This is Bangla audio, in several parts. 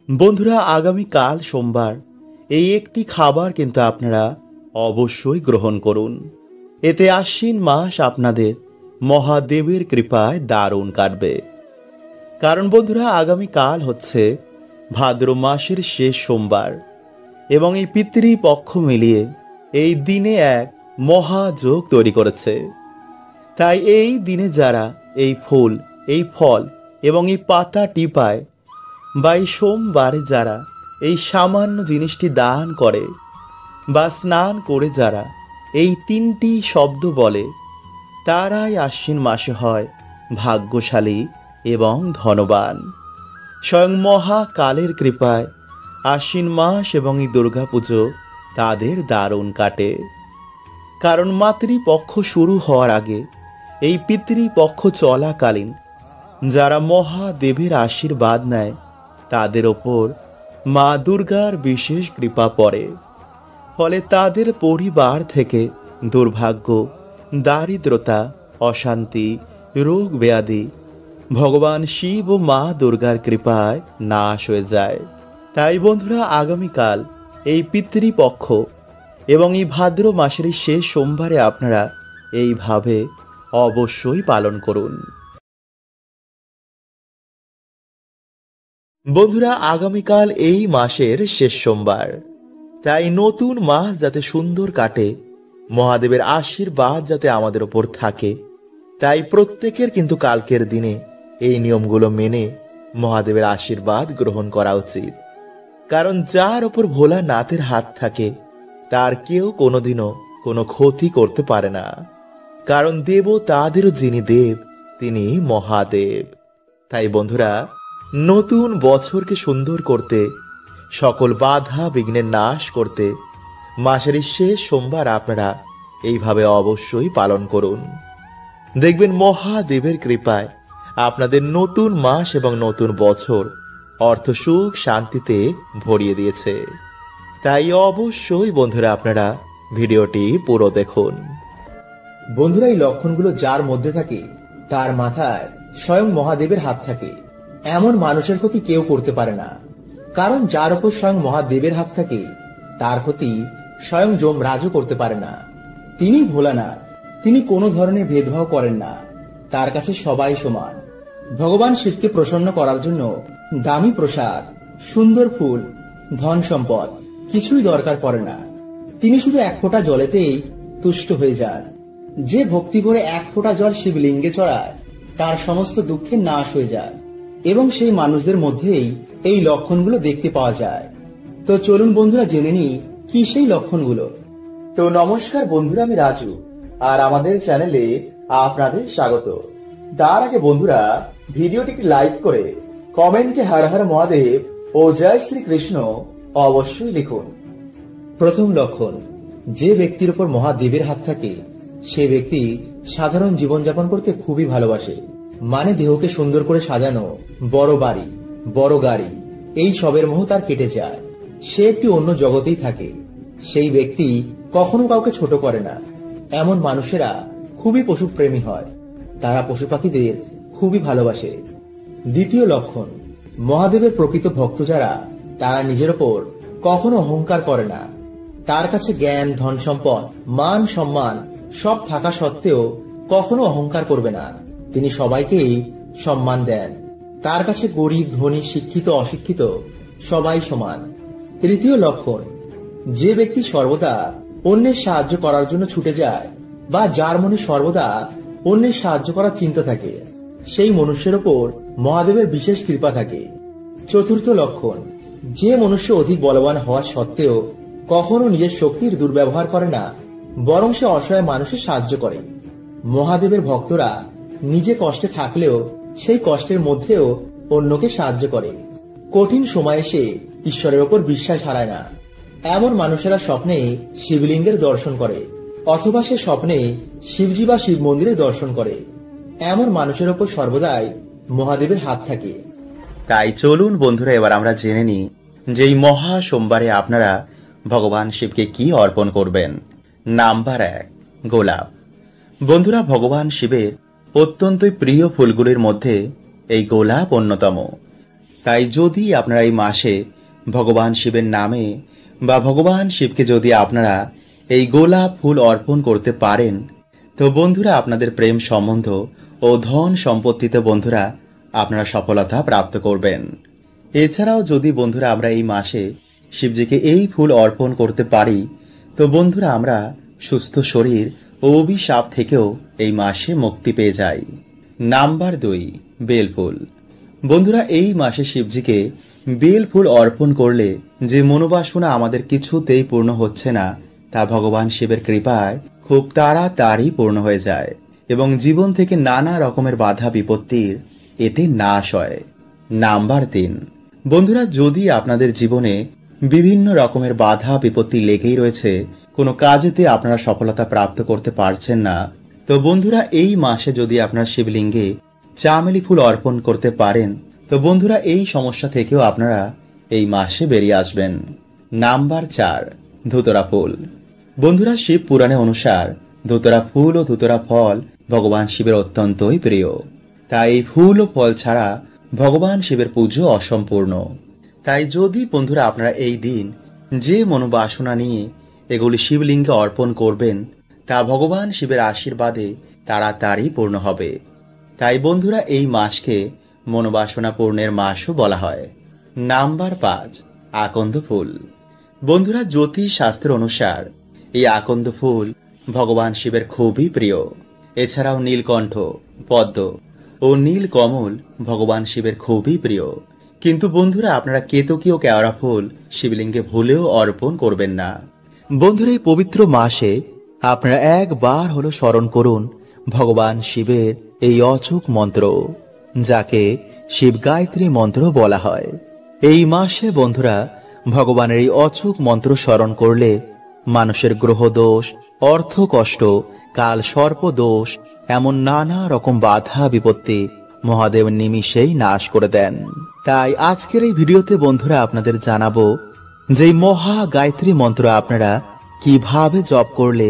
বন্ধুরা, আগামীকাল সোমবার এই একটি খাবার কিন্তু আপনারা অবশ্যই গ্রহণ করুন। এতে আশ্বিন মাস আপনাদের মহাদেবের কৃপায় দারুণ কাটবে। কারণ বন্ধুরা, আগামীকাল হচ্ছে ভাদ্র মাসের শেষ সোমবার এবং এই পিতৃপক্ষ মিলিয়ে এই দিনে এক মহাযোগ তৈরি করেছে। তাই এই দিনে যারা এই ফুল, এই ফল এবং এই পাতা টিপায় বা এই সোমবারে যারা এই সামান্য জিনিসটি দান করে বা স্নান করে যারা এই তিনটি শব্দ বলে, তারাই আশ্বিন মাসে হয় ভাগ্যশালী এবং ধনবান। স্বয়ং মহাকালের কৃপায় আশ্বিন মাস এবং এই দুর্গাপুজো তাদের দারুণ কাটে। কারণ মাতৃপক্ষ শুরু হওয়ার আগে এই পিতৃপক্ষ চলাকালীন যারা মহাদেবের আশীর্বাদ নেয় তাদের ওপর মা দুর্গার বিশেষ কৃপা পড়ে। ফলে তাদের পরিবার থেকে দুর্ভাগ্য, দারিদ্রতা, অশান্তি, রোগ ব্যাধি ভগবান শিব ও মা দুর্গার কৃপায় নাশ হয়ে যায়। তাই বন্ধুরা, আগামীকাল এই পিতৃপক্ষ এবং এই ভাদ্র মাসের শেষ সোমবারে আপনারা এইভাবে অবশ্যই পালন করুন। বন্ধুরা, আগামীকাল এই মাসের শেষ সোমবার, তাই নতুন মাস যাতে সুন্দর কাটে, মহাদেবের আশীর্বাদ যাতে আমাদের ওপর থাকে, তাই প্রত্যেকের কিন্তু কালকের দিনে এই নিয়মগুলো মেনে মহাদেবের আশীর্বাদ গ্রহণ করা উচিত। কারণ যার ওপর ভোলানাথের হাত থাকে তার কেউ কোনোদিনও কোনো ক্ষতি করতে পারে না। কারণ দেবতাদেরও যিনি দেব তিনি মহাদেব। তাই বন্ধুরা, নতুন বছরকে সুন্দর করতে, সকল বাধা বিঘ্নের নাশ করতে মাসের শেষ সোমবার আপনারা এইভাবে অবশ্যই পালন করুন। দেখবেন মহাদেবের কৃপায় আপনাদের নতুন মাস এবং নতুন বছর অর্থ, সুখ, শান্তিতে ভরিয়ে দিয়েছে। তাই অবশ্যই বন্ধুরা আপনারা ভিডিওটি পুরো দেখুন। বন্ধুরা, এই লক্ষণগুলো যার মধ্যে থাকে তার মাথায় স্বয়ং মহাদেবের হাত থাকে, এমন মানুষের ক্ষতি কেউ করতে পারে না। কারণ যার উপর স্বয়ং মহাদেবের হাত থাকে তার ক্ষতি স্বয়ং যমরাজও করতে পারে না। তিনি ভোলানাথ, তিনি কোনো ধরনের ভেদভাব করেন না, তার কাছে সবাই সমান। ভগবান শিবকে প্রসন্ন করার জন্য দামি প্রসাদ, সুন্দর ফুল, ধন সম্পদ কিছুই দরকার পড়ে না। তিনি শুধু এক ফোঁটা জলেতেই তুষ্ট হয়ে যান। যে ভক্তি ভরে এক ফোঁটা জল শিবলিঙ্গে চড়ায় তার সমস্ত দুঃখের নাশ হয়ে যায় এবং সেই মানুষদের মধ্যেই এই লক্ষণগুলো দেখতে পাওয়া যায়। তো চলুন বন্ধুরা, জেনে নিই কি সেই লক্ষণগুলো। তো নমস্কার বন্ধুরা, আমি রাজু আর আমাদের চ্যানেলে আপনাদের স্বাগত। তার আগে বন্ধুরা, ভিডিওটিকে লাইক করে কমেন্টে হর হর মহাদেব ও জয় শ্রীকৃষ্ণ অবশ্যই লিখুন। প্রথম লক্ষণ, যে ব্যক্তির উপর মহাদেবের হাত থাকে সে ব্যক্তি সাধারণ জীবনযাপন করতে খুবই ভালোবাসে। মানে দেহকে সুন্দর করে সাজানো, বড় বাড়ি, বড় গাড়ি, এই সবের মোহ তার কেটে যায়। সে একটি অন্য জগতেই থাকে। সেই ব্যক্তি কখনো কাউকে ছোট করে না। এমন মানুষেরা খুবই পশুপ্রেমী হয়, তারা পশু পাখিদের খুবই ভালোবাসে। দ্বিতীয় লক্ষণ, মহাদেবের প্রকৃত ভক্ত যারা তারা নিজের ওপর কখনো অহংকার করে না। তার কাছে জ্ঞান, ধন সম্পদ, মান সম্মান সব থাকা সত্ত্বেও কখনো অহংকার করবে না। তিনি সবাইকেই সম্মান দেন। তার কাছে গরিব, ধনী, শিক্ষিত, অশিক্ষিত সবাই সমান। তৃতীয় লক্ষণ, যে ব্যক্তি সর্বদা অন্যের সাহায্য করার জন্য ছুটে যায় বা যার মনে সর্বদা অন্যের সাহায্য করার চিন্তা থাকে সেই মনুষ্যের ওপর মহাদেবের বিশেষ কৃপা থাকে। চতুর্থ লক্ষণ, যে মনুষ্য অধিক বলবান হওয়া সত্ত্বেও কখনো নিজের শক্তির দুর্ব্যবহার করে না, বরং সে অসহায় মানুষের সাহায্য করে। মহাদেবের ভক্তরা নিজে কষ্টে থাকলেও সেই কষ্টের মধ্যেও অন্যকে সাহায্য করে। কঠিন সময়ে সে ঈশ্বরের ওপর বিশ্বাস হারায় না। এমন মানুষেরা স্বপ্নে শিবলিঙ্গের দর্শন করে অথবা সে স্বপ্নে শিবজি বা শিব মন্দিরের দর্শন করে। এমন মানুষের ওপর সর্বদাই মহাদেবের হাত থাকে। তাই চলুন বন্ধুরা, এবার আমরা জেনে নিই যে এই মহা সোমবারে আপনারা ভগবান শিবকে কি অর্পণ করবেন। নাম্বার 1, গোলাপ। বন্ধুরা, ভগবান শিবের অত্যন্ত প্রিয় ফুলগুলির মধ্যে এই গোলাপ অন্যতম। তাই যদি আপনারা এই মাসে ভগবান শিবের নামে বা ভগবান শিবকে যদি আপনারা এই গোলাপ ফুল অর্পণ করতে পারেন, তো বন্ধুরা আপনাদের প্রেম সম্বন্ধ ও ধন সম্পত্তিতে বন্ধুরা আপনারা সফলতা প্রাপ্ত করবেন। এছাড়াও যদি বন্ধুরা আমরা এই মাসে শিবজিকে এই ফুল অর্পণ করতে পারি, তো বন্ধুরা আমরা সুস্থ শরীর ও অভিশাপ থেকেও এই মাসে মুক্তি পেয়ে যাই। নাম্বার 2, বেলফুল। বন্ধুরা এই মাসে শিবজিকে বেল ফুল অর্পণ করলে যে মনোবাসনা আমাদের কিছুতেই পূর্ণ হচ্ছে না, তা ভগবান শিবের কৃপায় খুব তাড়াতাড়ি পূর্ণ হয়ে যায় এবং জীবন থেকে নানা রকমের বাধা বিপত্তির এতে নাশ হয়। নাম্বার 3, বন্ধুরা যদি আপনাদের জীবনে বিভিন্ন রকমের বাধা বিপত্তি লেগেই রয়েছে, কোনো কাজেতে আপনারা সফলতা প্রাপ্ত করতে পারছেন না, তো বন্ধুরা এই মাসে যদি আপনারা শিবলিঙ্গে চামেলি ফুল অর্পণ করতে পারেন, তো বন্ধুরা এই সমস্যা থেকেও আপনারা এই মাসে বেরিয়ে আসবেন। নাম্বার 4, ধুতরা ফুল। বন্ধুরা শিব পুরাণে অনুসার ধুতরা ফুল ও ধুতরা ফল ভগবান শিবের অত্যন্তই প্রিয়। তাই এই ফুল ও ফল ছাড়া ভগবান শিবের পুজো অসম্পূর্ণ। তাই যদি বন্ধুরা আপনারা এই দিন যে মনোবাসনা নিয়ে এগুলি শিবলিঙ্গে অর্পণ করবেন, তা ভগবান শিবের আশীর্বাদে তাড়াতাড়ি পূর্ণ হবে। তাই বন্ধুরা এই মাসকে মনোবাসনা পূর্ণের মাসও বলা হয়। নাম্বার 5, আকন্দ ফুল। বন্ধুরা জ্যোতিষ শাস্ত্র অনুসার এই আকন্দ ফুল ভগবান শিবের খুবই প্রিয়। এছাড়াও নীলকণ্ঠ, পদ্ম ও নীল কমল ভগবান শিবের খুবই প্রিয়। কিন্তু বন্ধুরা আপনারা কেতকী ও কেওড়া ফুল শিবলিঙ্গে ভুলেও অর্পণ করবেন না। বন্ধুরা এই পবিত্র মাসে আপনারা একবার হলো স্মরণ করুন ভগবান শিবের এই অচূক মন্ত্র, যাকে শিব গায়ত্রী মন্ত্র বলা হয়। এই মাসে বন্ধুরা ভগবানের এই অচূক মন্ত্র স্মরণ করলে মানুষের গ্রহ দোষ, অর্থ কষ্ট, কাল সর্প দোষ, এমন নানা রকম বাধা বিপত্তি মহাদেব নিমিষেই নাশ করে দেন। তাই আজকের এই ভিডিওতে বন্ধুরা আপনাদের জানাবো যে মহা গায়ত্রী মন্ত্র আপনারা কিভাবে জপ করলে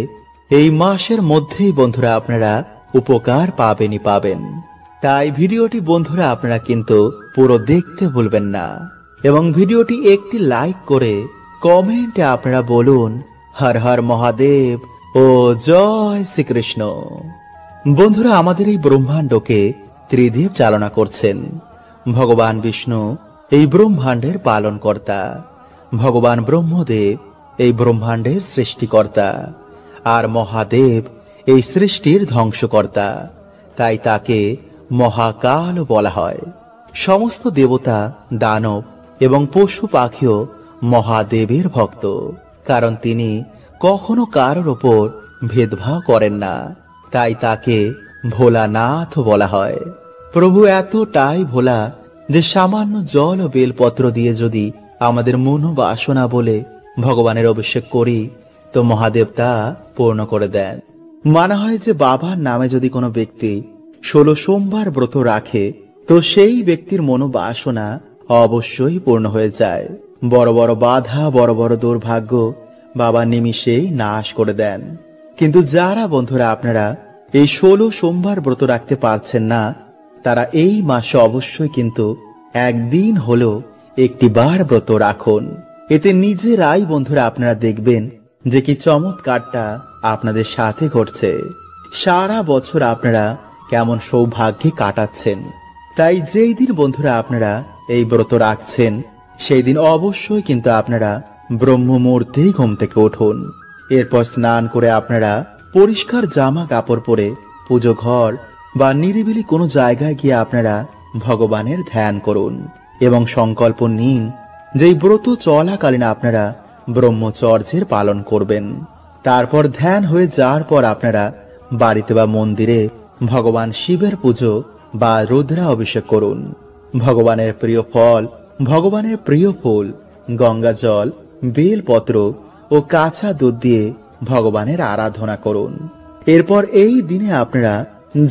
এই মাসের মধ্যেই বন্ধুরা আপনারা উপকার পাবেনই পাবেন। তাই ভিডিওটি বন্ধুরা আপনারা কিন্তু পুরো দেখতে ভুলবেন না এবং ভিডিওটি একটি লাইক করে কমেন্টে আপনারা বলুন হর হর মহাদেব ও জয় শ্রীকৃষ্ণ। বন্ধুরা আমাদের এই ব্রহ্মাণ্ডকে ত্রিদেব চালনা করছেন। ভগবান বিষ্ণু এই ব্রহ্মাণ্ডের পালনকর্তা, ভগবান ব্রহ্মদেব এই ব্রহ্মাণ্ডের সৃষ্টিকর্তা, আর মহাদেব এই সৃষ্টির ধ্বংসকর্তা। তাই তাকে মহাকাল বলা হয়। সমস্ত দেবতা, দানব এবং পশু পাখিও মহাদেবের ভক্ত, কারণ তিনি কখনো কারোর ওপর ভেদভাব করেন না। তাই তাকে ভোলানাথ বলা হয়। প্রভু এতটাই ভোলা যে সামান্য জল ও বেলপত্র দিয়ে যদি আমাদের মনোবাসনা বলে ভগবানের অভিষেক করি, তো মহাদেব তা পূর্ণ করে দেন। মানা হয় যে বাবার নামে যদি কোনো ব্যক্তি 16 সোমবার ব্রত রাখে, তো সেই ব্যক্তির মনোবাসনা অবশ্যই পূর্ণ হয়ে যায়। বড় বড় বাধা, বড় বড় দুর্ভাগ্য বাবা নিমিষেই নাশ করে দেন। কিন্তু যারা বন্ধুরা আপনারা এই 16 সোমবার ব্রত রাখতে পারছেন না, তারা এই মাসে অবশ্যই কিন্তু একদিন হলো একটি বার ব্রত রাখুন। এতে নিজেরাই বন্ধুরা আপনারা দেখবেন যে কি চমৎকারটা আপনাদের সাথে ঘটছে। সারা বছর আপনারা কেমন সৌভাগ্যে কাটাচ্ছেন। তাই যেই দিন বন্ধুরা আপনারা এই ব্রত রাখছেন, সেই দিন অবশ্যই কিন্তু আপনারা ব্রহ্ম মুহূর্তেই ঘুম থেকে উঠুন। এরপর স্নান করে আপনারা পরিষ্কার জামা কাপড় পরে পুজো ঘর বা নিরিবিলি কোনো জায়গায় গিয়ে আপনারা ভগবানের ধ্যান করুন এবং সংকল্প নিন যেই ব্রত চলাকালীন আপনারা ব্রহ্মচর্যের পালন করবেন। তারপর ধ্যান হয়ে যাওয়ার পর আপনারা বাড়িতে বা মন্দিরে ভগবান শিবের পুজো বা রুদ্রা অভিষেক করুন। ভগবানের প্রিয় ফল, ভগবানের প্রিয় ফুল, গঙ্গা জল, বেলপত্র ও কাঁচা দুধ দিয়ে ভগবানের আরাধনা করুন। এরপর এই দিনে আপনারা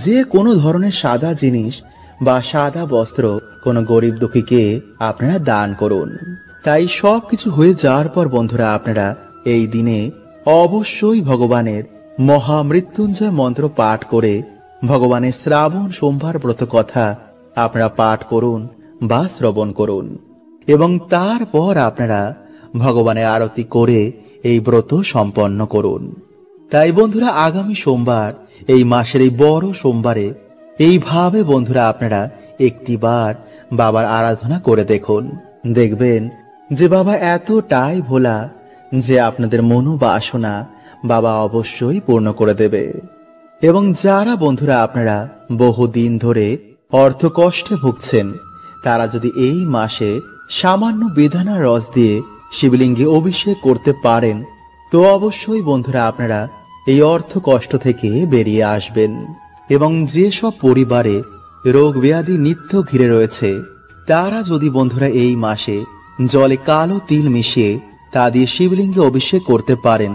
যে কোনো ধরনের সাদা জিনিস বা সাদা বস্ত্র কোনো গরিব দুঃখীকে আপনারা দান করুন। তাই সব কিছু হয়ে যাওয়ার পর বন্ধুরা আপনারা এই দিনে অবশ্যই ভগবানের মহামৃত্যুঞ্জয় মন্ত্র পাঠ করে ভগবানের শ্রাবণ সোমবার ব্রত কথা আপনারা পাঠ করুন বা শ্রবণ করুন এবং তারপর আপনারা ভগবানের আরতি করে এই ব্রত সম্পন্ন করুন। তাই বন্ধুরা আগামী সোমবার, এই মাসের এই বড় সোমবারে এইভাবে বন্ধুরা আপনারা একটিবার বাবার আরাধনা করে দেখুন। দেখবেন যে বাবা এতটাই ভোলা যে আপনাদের মনোবাসনা বাবা অবশ্যই পূর্ণ করে দেবে। এবং যারা বন্ধুরা আপনারা বহুদিন ধরে অর্থ কষ্টে ভুগছেন, তারা যদি এই মাসে সামান্য বেদানা রস দিয়ে শিবলিঙ্গে অভিষেক করতে পারেন, তো অবশ্যই বন্ধুরা আপনারা এই অর্থ কষ্ট থেকে বেরিয়ে আসবেন। এবং যেসব পরিবারে রোগ ব্যাধি নিত্য ঘিরে রয়েছে, তারা যদি বন্ধুরা এই মাসে জলে কালো তিল মিশিয়ে তা দিয়ে শিবলিঙ্গে অভিষেক করতে পারেন,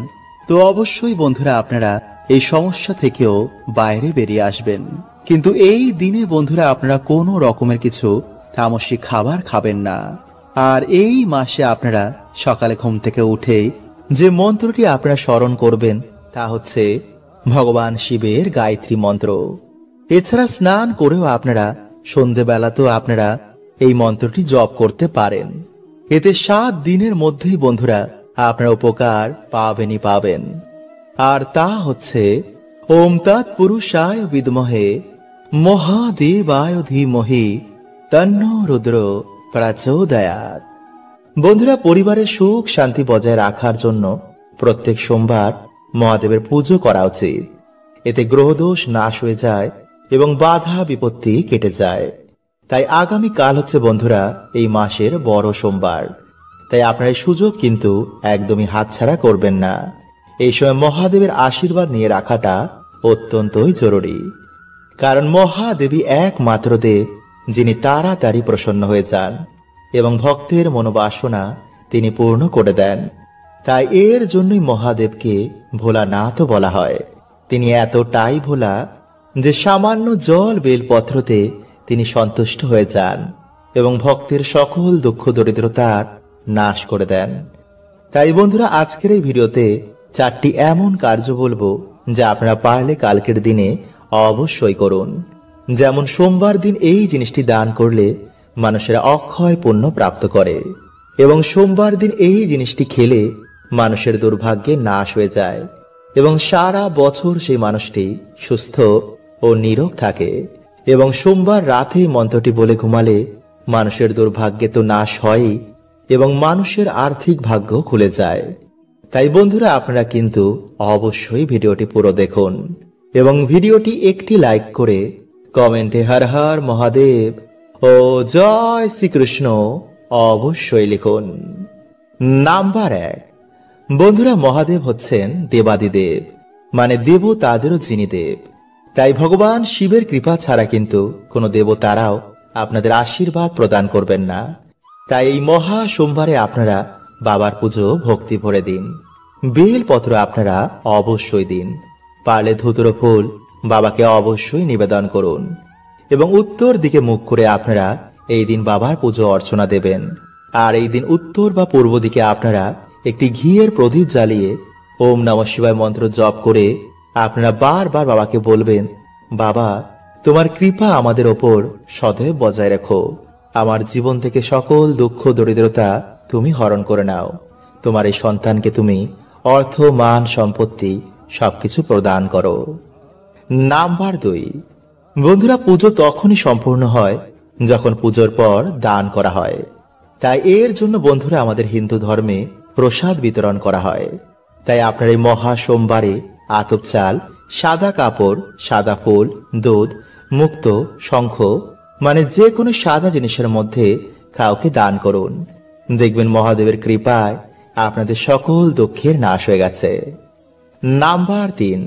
তো অবশ্যই বন্ধুরা আপনারা এই সমস্যা থেকেও বাইরে বেরিয়ে আসবেন। কিন্তু এই দিনে বন্ধুরা আপনারা কোনো রকমের কিছু তামসিক খাবার খাবেন না। আর এই মাসে আপনারা সকালে ঘুম থেকে উঠে যে মন্ত্রটি আপনারা স্মরণ করবেন তা হচ্ছে ভগবান শিবের গায়ত্রী মন্ত্র। এছাড়া স্নান করেও আপনারা সন্ধেবেলাতেও আপনারা এই মন্ত্রটি জপ করতে পারেন। এতে 7 দিনের মধ্যেই বন্ধুরা আপনারা উপকার পাবেনই পাবেন। আর তা হচ্ছে ওম তৎপুরুষায় বিদ্মহে মহাদেবায় ধীমহি তন্নো রুদ্র প্রচোদয়াৎ। বন্ধুরা পরিবারের সুখ শান্তি বজায় রাখার জন্য প্রত্যেক সোমবার মহাদেবের পুজো করা উচিত। এতে গ্রহদোষ নাশ হয়ে যায় এবং বাধা বিপত্তি কেটে যায়। তাই আগামী কাল হচ্ছে বন্ধুরা এই মাসের বড় সোমবার। তাই আপনার এই সুযোগ কিন্তু একদমই হাতছাড়া করবেন না। এই সময় মহাদেবের আশীর্বাদ নিয়ে রাখাটা অত্যন্তই জরুরি। কারণ মহাদেবী একমাত্র দেব যিনি তাড়াতাড়ি প্রসন্ন হয়ে যান এবং ভক্তের মনোবাসনা তিনি পূর্ণ করে দেন। তাই এর জন্যই মহাদেবকে ভোলানাথ বলা হয়। তিনি এতটাই ভোলা যে সামান্য জল বেলপত্রতে তিনি সন্তুষ্ট হয়ে যান এবং ভক্তের সকল দুঃখ দরিদ্রতার নাশ করে দেন। তাই বন্ধুরা আজকের এই ভিডিওতে 4টি এমন কার্য বলবো যা আপনারা পারলে কালকের দিনে অবশ্যই করুন। যেমন সোমবার দিন এই জিনিসটি দান করলে মানুষেরা অক্ষয় পুণ্য প্রাপ্ত করে এবং সোমবার দিন এই জিনিসটি খেলে মানুষের দুর্ভাগ্যে নাশ হয়ে যায় এবং সারা বছর সেই মানুষটি সুস্থ ও নিরোগ থাকে। এবং সোমবার রাতে মন্ত্রটি বলে ঘুমালে মানুষের দুর্ভাগ্যে তো নাশ হয়ই এবং মানুষের আর্থিক ভাগ্য খুলে যায়। তাই বন্ধুরা আপনারা কিন্তু অবশ্যই ভিডিওটি পুরো দেখুন এবং ভিডিওটি একটি লাইক করে কমেন্টে হর হর মহাদেব ও জয় শ্রীকৃষ্ণ অবশ্যই লিখুন। নাম্বার 1, বন্ধুরা মহাদেব হচ্ছেন দেবাদিদেব, মানে দেবতাদেরও যিনি দেব। তাই ভগবান শিবের কৃপা ছাড়া কিন্তু কোনো দেবতারাও আপনাদের আশীর্বাদ প্রদান করবেন না। তাই এই মহা সোমবারে আপনারা বাবার পুজো ভক্তি ভরে দিন। বেলপত্র আপনারা অবশ্যই দিন। পারলে ধুতুরো ফুল বাবাকে অবশ্যই নিবেদন করুন এবং উত্তর দিকে মুখ করে আপনারা এই দিন বাবার পুজো অর্চনা দেবেন। আর এই দিন উত্তর বা পূর্ব দিকে আপনারা একটি ঘিয়ের প্রদীপ জ্বালিয়ে ওম নমঃ শিবায় মন্ত্র জপ করে আপনারা বারবার বাবাকে বলবেন, বাবা তোমার কৃপা আমাদের ওপর সদৈব বজায় রেখো। আমার জীবন থেকে সকল দুঃখ দরিদ্রতা তুমি হরণ করে নাও। তোমার এই সন্তানকে তুমি অর্থ মান সম্পত্তি সবকিছু প্রদান করো। নাম্বার 2, বন্ধুরা পুজো তখনই সম্পূর্ণ হয় যখন পুজোর পর দান করা হয়। তাই এর জন্য বন্ধুরা আমাদের হিন্দু ধর্মে প্রসাদ বিতরণ করা হয়। তাই আপনার এই মহা সোমবারে আতপ চাল, সাদা কাপড়, সাদা ফুল, দুধ, মুক্ত, শঙ্খ, মানে যে কোনো সাদা জিনিসের মধ্যে কাউকে দান করুন। দেখবেন মহাদেবের কৃপায় আপনাদের সকল দুঃখের নাশ হয়ে গেছে। নাম্বার 3,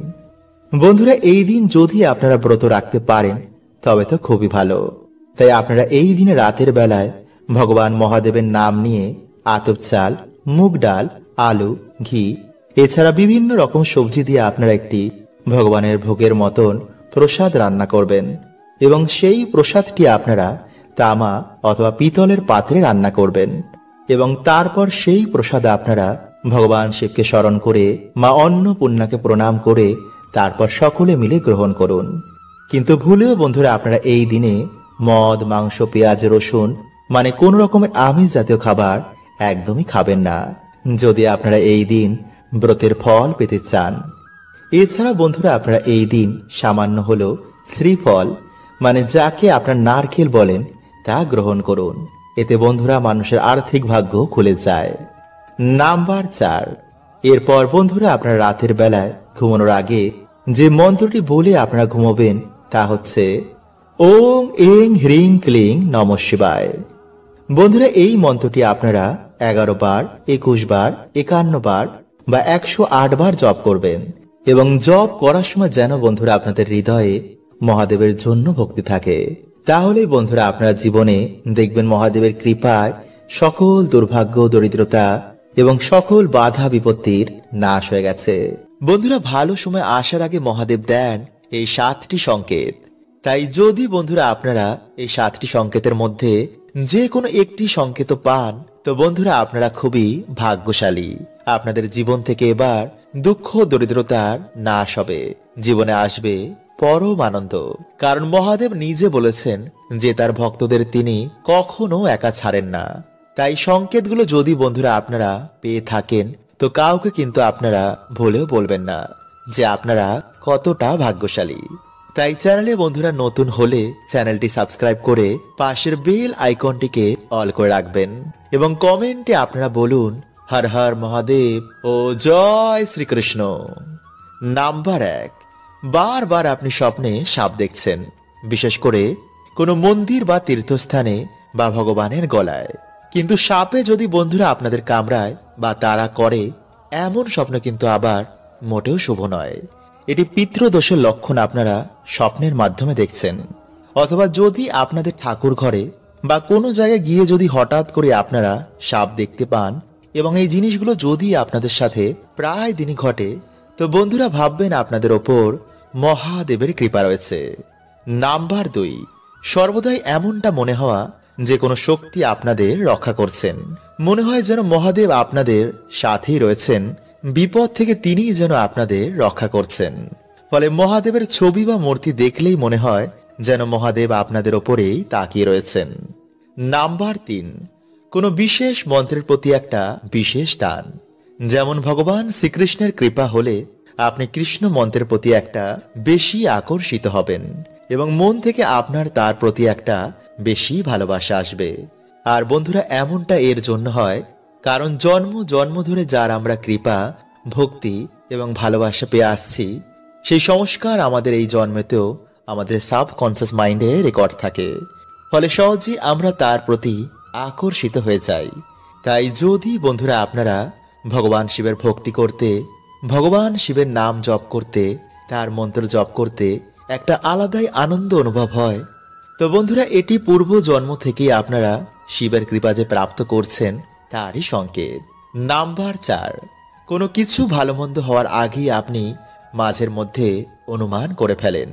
বন্ধুরা এই দিন যদি আপনারা ব্রত রাখতে পারেন তবে তো খুবই ভালো। তাই আপনারা এই দিনে রাতের বেলায় ভগবান মহাদেবের নাম নিয়ে আতপ চাল, মুগ ডাল, আলু, ঘি এছাড়া বিভিন্ন রকম সবজি দিয়ে আপনারা একটি ভগবানের ভোগের মতন প্রসাদ রান্না করবেন এবং সেই প্রসাদটি আপনারা তামা অথবা পিতলের পাত্রে রান্না করবেন এবং তারপর সেই প্রসাদ আপনারা ভগবান শিবকে স্মরণ করে মা অন্নপূর্ণাকে প্রণাম করে তারপর সকলে মিলে গ্রহণ করুন। কিন্তু ভুলেও বন্ধুরা আপনারা এই দিনে মদ, মাংস, পেঁয়াজ, রসুন মানে কোন রকমের আমিষ জাতীয় খাবার একদমই খাবেন না, যদি আপনারা এই দিন ব্রতের ফল পেতে চান। এছাড়া বন্ধুরা আপনারা এই দিন সামান্য হলেও শ্রীফল, মানে যাকে আপনার নারকেল বলেন, তা গ্রহণ করুন। এতে বন্ধুরা মানুষের আর্থিক ভাগ্য খুলে যায়। নাম্বার 4, এরপর বন্ধুরা আপনারা রাতের বেলায় ঘুমানোর আগে যে মন্ত্রটি বলে আপনারা ঘুমাবেন তা হচ্ছে ওং এং হ্রিং ক্লিং নমঃ শিবায়। বন্ধুরা এই মন্ত্রটি আপনারা 11 বার, 21 বার, 51 বার বা 108 বার জপ করবেন। এবং জপ করার সময় যেন বন্ধুরা আপনাদের হৃদয়ে মহাদেবের জন্য ভক্তি থাকে। তাহলেই বন্ধুরা আপনারা জীবনে দেখবেন মহাদেবের কৃপায় সকল দুর্ভাগ্য, দরিদ্রতা এবং সকল বাধা বিপত্তির নাশ হয়ে গেছে। বন্ধুরা ভালো সময় আসার আগে মহাদেব দেন এই 7টি সংকেত। তাই যদি বন্ধুরা আপনারা এই 7টি সংকেতের মধ্যে যে কোনো একটি সংকেত পান, তো বন্ধুরা আপনারা খুবই ভাগ্যশালী। আপনাদের জীবন থেকে এবার দুঃখ দরিদ্রতার নাশ হবে, জীবনে আসবে পরম আনন্দ। কারণ মহাদেব নিজে বলেছেন যে তার ভক্তদের তিনি কখনো একা ছাড়েন না। তাই সংকেতগুলো যদি বন্ধুরা আপনারা পেয়ে থাকেন, তো কাউকে কিন্তু আপনারা ভুলেও বলবেন না যে আপনারা কতটা ভাগ্যশালী। তাই চ্যানেলে বন্ধুরা নতুন হলে চ্যানেলটি সাবস্ক্রাইব করে পাশের বেল আইকনটিকে অল করে রাখবেন এবং কমেন্টে আপনারা বলুন হর হর মহাদেব ও জয় শ্রীকৃষ্ণ। নাম্বার 1, বারবার আপনি স্বপ্নে সাপ দেখছেন, বিশেষ করে কোনো মন্দির বা তীর্থস্থানে বা ভগবানের গলায়। কিন্তু সাপে যদি বন্ধুরা আপনাদের কামড়ায় বা তাড়া করে, এমন স্বপ্ন কিন্তু আবার মোটেও শুভ নয়। এটি পিতৃদোষের লক্ষণ আপনারা স্বপ্নের মাধ্যমে দেখছেন। অথবা যদি আপনাদের ঠাকুর ঘরে বা কোনো জায়গায় গিয়ে যদি হঠাৎ করে আপনারা সাপ দেখতে পান এবং এই জিনিসগুলো যদি আপনাদের সাথে প্রায় দিনই ঘটে, তো বন্ধুরা ভাববেন আপনাদের ওপর মহাদেবের কৃপা রয়েছে। নাম্বার 2, সর্বদাই এমনটা মনে হওয়া যে কোনো শক্তি আপনাদের রক্ষা করছেন। মনে হয় যেন মহাদেব আপনাদের সাথেই রয়েছেন, বিপদ থেকে তিনিই যেন আপনাদের রক্ষা করছেন। ফলে মহাদেবের ছবি বা মূর্তি দেখলেই মনে হয় যেন মহাদেব আপনাদের ওপরেই তাকিয়ে রয়েছেন। নাম্বার 3, কোনো বিশেষ মন্ত্রের প্রতি একটা বিশেষ টান। যেমন ভগবান শ্রীকৃষ্ণের কৃপা হলে আপনি কৃষ্ণ মন্ত্রের প্রতি একটা বেশি আকর্ষিত হবেন এবং মন থেকে আপনার তার প্রতি একটা বেশি ভালোবাসা আসবে। আর বন্ধুরা এমনটা এর জন্য হয় কারণ জন্ম জন্ম ধরে যার আমরা কৃপা, ভক্তি এবং ভালোবাসা পেয়ে আসছি, সেই সংস্কার আমাদের এই জন্মেতেও আমাদের সাবকনসিয়াস মাইন্ডে রেকর্ড থাকে। ফলে সহজেই আমরা তার প্রতি আকর্ষিত হয়ে যাই। তাই যদি বন্ধুরা আপনারা ভগবান শিবের ভক্তি করতে, ভগবান শিবের নাম জপ করতে, তার মন্ত্র জপ করতে একটা আলাদাই আনন্দ অনুভব হয়, তো বন্ধুরা এটি পূর্ব জন্ম থেকেই আপনারা শিবের কৃপা যে প্রাপ্ত করছেন তারই সংকেত। নাম্বার 4, কোনো কিছু ভালো মন্দ হওয়ার আগেই আপনি মাঝের মধ্যে অনুমান করে ফেলেন।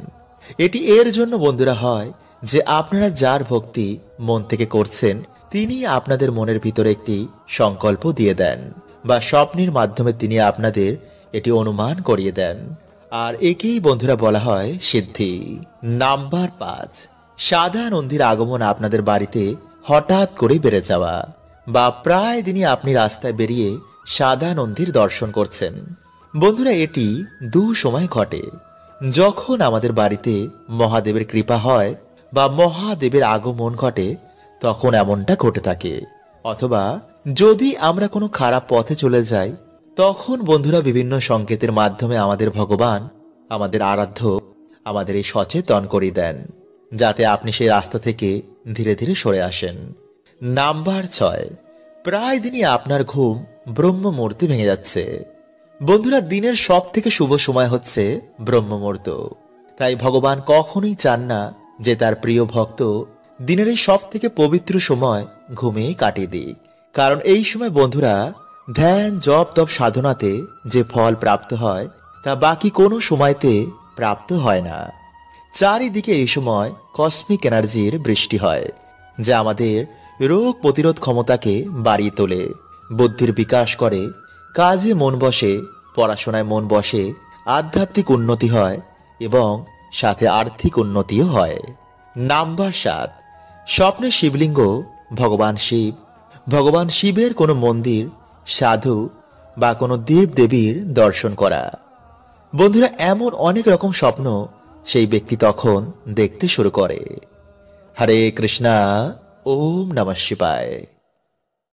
এটি এর জন্য বন্ধুরা হয় যে আপনারা যার ভক্তি মন থেকে করছেন তিনি আপনাদের মনের ভিতরে একটি সংকল্প দিয়ে দেন বা স্বপ্নের মাধ্যমে তিনি আপনাদের এটি অনুমান করিয়ে দেন। আর একেই বন্ধুরা বলা হয় সিদ্ধি। নাম্বার 5, সাদা নন্দীর আগমন আপনাদের বাড়িতে হঠাৎ করে বেড়ে যাওয়া বা প্রায় দিনই আপনি রাস্তায় বেরিয়ে সাদা নন্দীর দর্শন করছেন। বন্ধুরা এটি 2 সময় ঘটে, যখন আমাদের বাড়িতে মহাদেবের কৃপা হয় বা মহাদেবের আগমন ঘটে তখন এমনটা ঘটে থাকে। অথবা যদি আমরা কোনো খারাপ পথে চলে যাই তখন বন্ধুরা বিভিন্ন সংকেতের মাধ্যমে আমাদের ভগবান, আমাদের আরাধ্য আমাদের এই সচেতন করে দেন যাতে আপনি সেই রাস্তা থেকে ধীরে ধীরে সরে আসেন। নাম্বার 6, প্রায় দিনই আপনার ঘুম ব্রহ্ম মুহূর্তে ভেঙে যাচ্ছে। বন্ধুরা দিনের সব থেকে শুভ সময় হচ্ছে ব্রহ্ম মুহূর্ত। তাই ভগবান কখনোই চান না যে তার প্রিয় ভক্ত দিনের এই সব থেকে পবিত্র সময় ঘুমিয়ে কাটিয়ে দিক। কারণ এই সময় বন্ধুরা ধ্যান জপ তপ সাধনাতে যে ফল প্রাপ্ত হয় তা বাকি কোনো সময়তে প্রাপ্ত হয় না। চারিদিকে এই সময় কসমিক এনার্জির বৃষ্টি হয় যা আমাদের রোগ প্রতিরোধ ক্ষমতাকে বাড়িয়ে তোলে, বুদ্ধির বিকাশ করে, কাজে মন বসে, পড়াশোনায় মন বসে, আধ্যাত্মিক উন্নতি হয় এবং সাথে আর্থিক উন্নতিও হয়। নাম্বার 7, স্বপ্নে শিবলিঙ্গ ভগবান শিবের কোনো মন্দির, সাধু বা কোনো দেব দেবীর দর্শন করা। বন্ধুরা, এমন অনেক রকম স্বপ্ন সেই ব্যক্তি তখন দেখতে শুরু করে। হরে কৃষ্ণা, ওম নমঃ শিবায়।